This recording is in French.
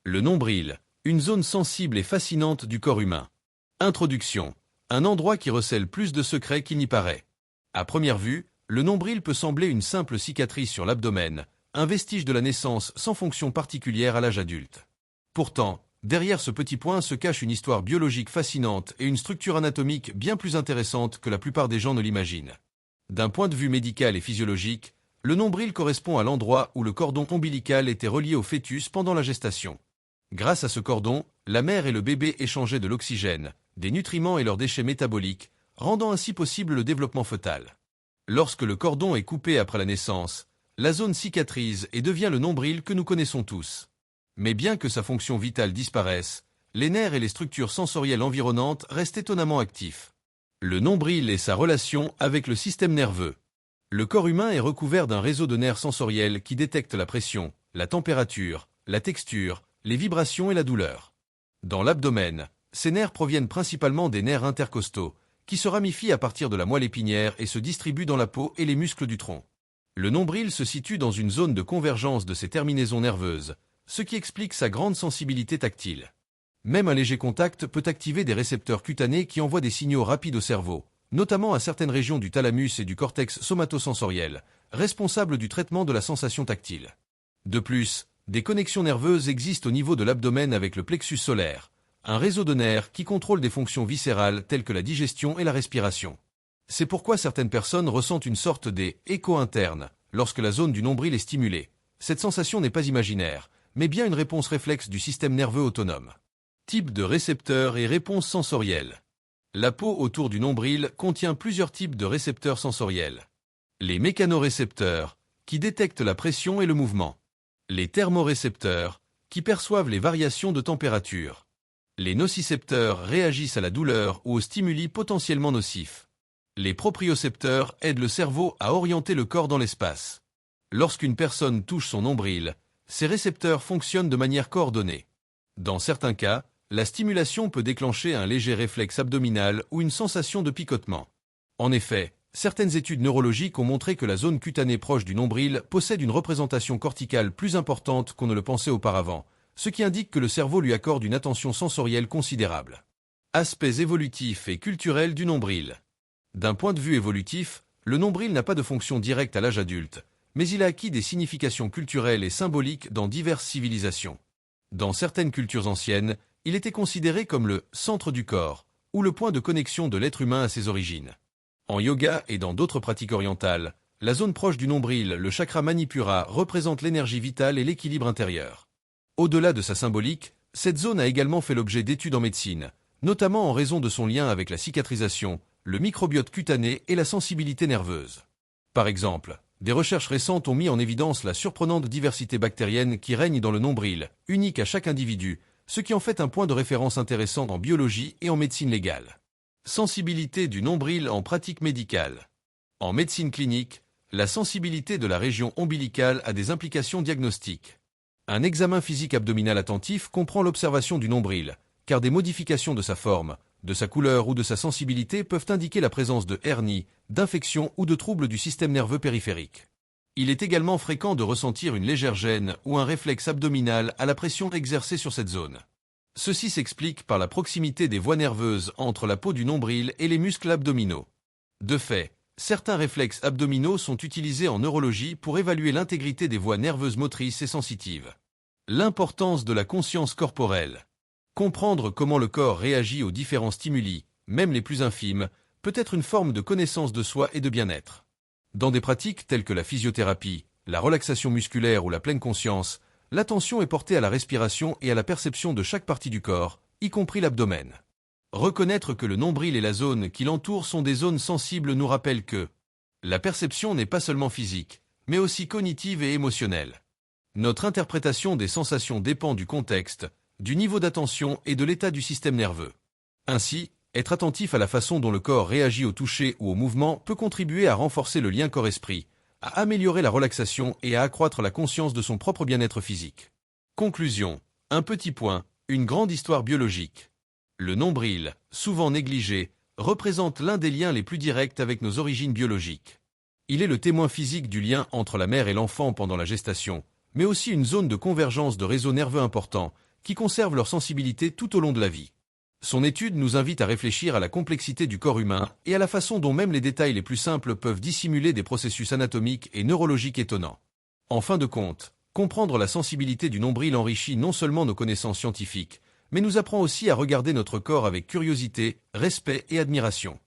Le nombril, une zone sensible et fascinante du corps humain. Introduction. Un endroit qui recèle plus de secrets qu'il n'y paraît. À première vue, le nombril peut sembler une simple cicatrice sur l'abdomen, un vestige de la naissance sans fonction particulière à l'âge adulte. Pourtant, derrière ce petit point se cache une histoire biologique fascinante et une structure anatomique bien plus intéressante que la plupart des gens ne l'imaginent. D'un point de vue médical et physiologique, le nombril correspond à l'endroit où le cordon ombilical était relié au fœtus pendant la gestation. Grâce à ce cordon, la mère et le bébé échangeaient de l'oxygène, des nutriments et leurs déchets métaboliques, rendant ainsi possible le développement fœtal. Lorsque le cordon est coupé après la naissance, la zone cicatrise et devient le nombril que nous connaissons tous. Mais bien que sa fonction vitale disparaisse, les nerfs et les structures sensorielles environnantes restent étonnamment actifs. Le nombril et sa relation avec le système nerveux. Le corps humain est recouvert d'un réseau de nerfs sensoriels qui détectent la pression, la température, la texture, les vibrations et la douleur. Dans l'abdomen, ces nerfs proviennent principalement des nerfs intercostaux, qui se ramifient à partir de la moelle épinière et se distribuent dans la peau et les muscles du tronc. Le nombril se situe dans une zone de convergence de ces terminaisons nerveuses, ce qui explique sa grande sensibilité tactile. Même un léger contact peut activer des récepteurs cutanés qui envoient des signaux rapides au cerveau, notamment à certaines régions du thalamus et du cortex somatosensoriel, responsables du traitement de la sensation tactile. De plus, des connexions nerveuses existent au niveau de l'abdomen avec le plexus solaire, un réseau de nerfs qui contrôle des fonctions viscérales telles que la digestion et la respiration. C'est pourquoi certaines personnes ressentent une sorte d'écho interne lorsque la zone du nombril est stimulée. Cette sensation n'est pas imaginaire, mais bien une réponse réflexe du système nerveux autonome. Type de récepteurs et réponses sensorielles. La peau autour du nombril contient plusieurs types de récepteurs sensoriels. Les mécanorécepteurs, qui détectent la pression et le mouvement. Les thermorécepteurs, qui perçoivent les variations de température. Les nocicepteurs réagissent à la douleur ou aux stimuli potentiellement nocifs. Les propriocepteurs aident le cerveau à orienter le corps dans l'espace. Lorsqu'une personne touche son nombril, ces récepteurs fonctionnent de manière coordonnée. Dans certains cas, la stimulation peut déclencher un léger réflexe abdominal ou une sensation de picotement. En effet, certaines études neurologiques ont montré que la zone cutanée proche du nombril possède une représentation corticale plus importante qu'on ne le pensait auparavant, ce qui indique que le cerveau lui accorde une attention sensorielle considérable. Aspects évolutifs et culturels du nombril. D'un point de vue évolutif, le nombril n'a pas de fonction directe à l'âge adulte, mais il a acquis des significations culturelles et symboliques dans diverses civilisations. Dans certaines cultures anciennes, il était considéré comme le centre du corps, ou le point de connexion de l'être humain à ses origines. En yoga et dans d'autres pratiques orientales, la zone proche du nombril, le chakra Manipura, représente l'énergie vitale et l'équilibre intérieur. Au-delà de sa symbolique, cette zone a également fait l'objet d'études en médecine, notamment en raison de son lien avec la cicatrisation, le microbiote cutané et la sensibilité nerveuse. Par exemple, des recherches récentes ont mis en évidence la surprenante diversité bactérienne qui règne dans le nombril, unique à chaque individu, ce qui en fait un point de référence intéressant en biologie et en médecine légale. Sensibilité du nombril en pratique médicale. En médecine clinique, la sensibilité de la région ombilicale a des implications diagnostiques. Un examen physique abdominal attentif comprend l'observation du nombril, car des modifications de sa forme, de sa couleur ou de sa sensibilité peuvent indiquer la présence de hernie, d'infection ou de troubles du système nerveux périphérique. Il est également fréquent de ressentir une légère gêne ou un réflexe abdominal à la pression exercée sur cette zone. Ceci s'explique par la proximité des voies nerveuses entre la peau du nombril et les muscles abdominaux. De fait, certains réflexes abdominaux sont utilisés en neurologie pour évaluer l'intégrité des voies nerveuses motrices et sensitives. L'importance de la conscience corporelle. Comprendre comment le corps réagit aux différents stimuli, même les plus infimes, peut être une forme de connaissance de soi et de bien-être. Dans des pratiques telles que la physiothérapie, la relaxation musculaire ou la pleine conscience, l'attention est portée à la respiration et à la perception de chaque partie du corps, y compris l'abdomen. Reconnaître que le nombril et la zone qui l'entoure sont des zones sensibles nous rappelle que la perception n'est pas seulement physique, mais aussi cognitive et émotionnelle. Notre interprétation des sensations dépend du contexte, du niveau d'attention et de l'état du système nerveux. Ainsi, être attentif à la façon dont le corps réagit au toucher ou au mouvement peut contribuer à renforcer le lien corps-esprit, à améliorer la relaxation et à accroître la conscience de son propre bien-être physique. Conclusion. Un petit point, une grande histoire biologique. Le nombril, souvent négligé, représente l'un des liens les plus directs avec nos origines biologiques. Il est le témoin physique du lien entre la mère et l'enfant pendant la gestation, mais aussi une zone de convergence de réseaux nerveux importants qui conservent leur sensibilité tout au long de la vie. Son étude nous invite à réfléchir à la complexité du corps humain et à la façon dont même les détails les plus simples peuvent dissimuler des processus anatomiques et neurologiques étonnants. En fin de compte, comprendre la sensibilité du nombril enrichit non seulement nos connaissances scientifiques, mais nous apprend aussi à regarder notre corps avec curiosité, respect et admiration.